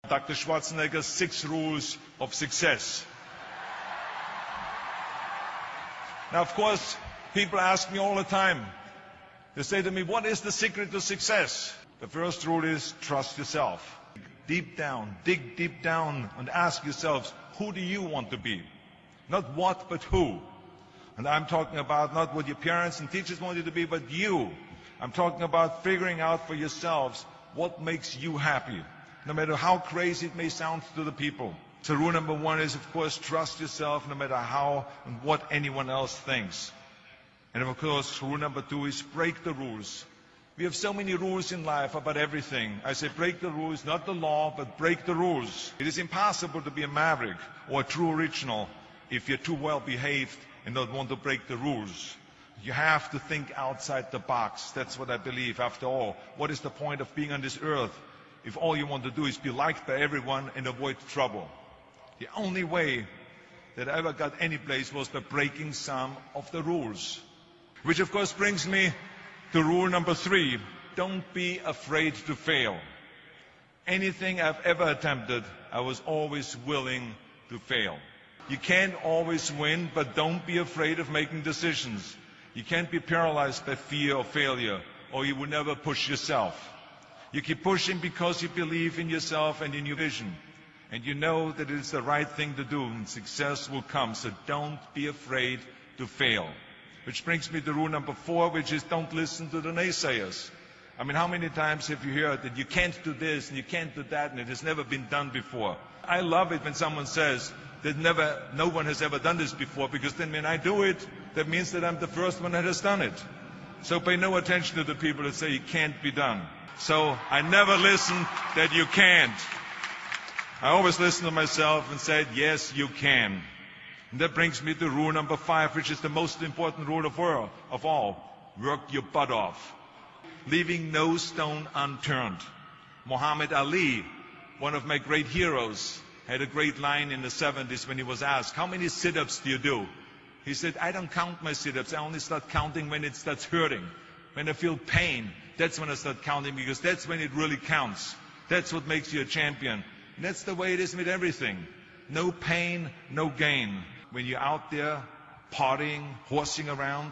Dr. Schwarzenegger's 6 rules of success. Now, of course, people ask me all the time. They say to me, what is the secret to success? The first rule is trust yourself. Deep down, dig deep down and ask yourselves, who do you want to be? Not what, but who. And I'm talking about not what your parents and teachers want you to be, but you. I'm talking about figuring out for yourselves what makes you happy, no matter how crazy it may sound to the people. So rule number 1 is, of course, trust yourself no matter how and what anyone else thinks. And of course, rule number 2 is break the rules. We have so many rules in life about everything. I say break the rules, not the law, but break the rules. It is impossible to be a maverick or a true original if you're too well behaved and don't want to break the rules. You have to think outside the box. That's what I believe. After all, what is the point of being on this earth if all you want to do is be liked by everyone and avoid trouble? The only way that I ever got any place was by breaking some of the rules. Which of course brings me to rule number 3. Don't be afraid to fail. Anything I've ever attempted, I was always willing to fail. You can't always win, but don't be afraid of making decisions. You can't be paralyzed by fear of failure, or you will never push yourself. You keep pushing because you believe in yourself and in your vision. And you know that it is the right thing to do, and success will come. So don't be afraid to fail. Which brings me to rule number 4, which is don't listen to the naysayers. I mean, how many times have you heard that you can't do this and you can't do that and it has never been done before? I love it when someone says that no one has ever done this before, because then when I do it, that means that I'm the first one that has done it. So pay no attention to the people that say it can't be done. So I never listen that you can't. I always listen to myself and said, yes, you can. And that brings me to rule number 5, which is the most important rule of all. Work your butt off. Leaving no stone unturned. Muhammad Ali, one of my great heroes, had a great line in the 70s when he was asked, how many sit-ups do you do? He said, I don't count my sit-ups. I only start counting when it starts hurting. When I feel pain, that's when I start counting, because that's when it really counts. That's what makes you a champion. And that's the way it is with everything. No pain, no gain. When you're out there partying, horsing around,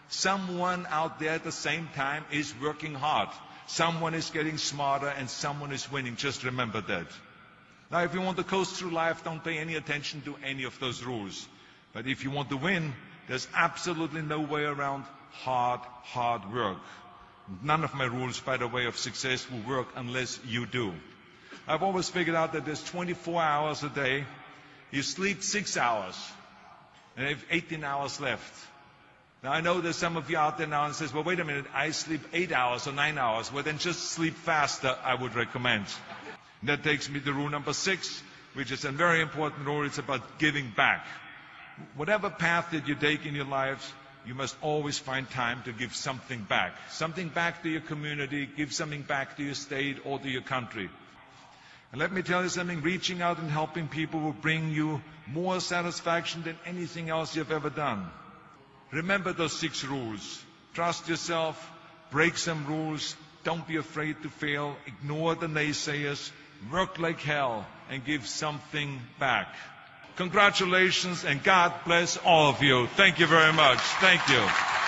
someone out there at the same time is working hard. Someone is getting smarter and someone is winning. Just remember that. Now, if you want to coast through life, don't pay any attention to any of those rules. But if you want to win, there's absolutely no way around hard work. None of my rules, by the way, of success will work unless you do. I've always figured out that there's 24 hours a day. You sleep 6 hours, and you have 18 hours left. Now, I know there's some of you out there now and says, well, wait a minute, I sleep 8 hours or 9 hours. Well, then just sleep faster, I would recommend. And that takes me to rule number 6, which is a very important rule. It's about giving back. Whatever path that you take in your lives, you must always find time to give something back. Something back to your community, give something back to your state or to your country. And let me tell you something, reaching out and helping people will bring you more satisfaction than anything else you've ever done. Remember those 6 rules. Trust yourself, break some rules, don't be afraid to fail, ignore the naysayers, work like hell, and give something back. Congratulations, and God bless all of you. Thank you very much. Thank you.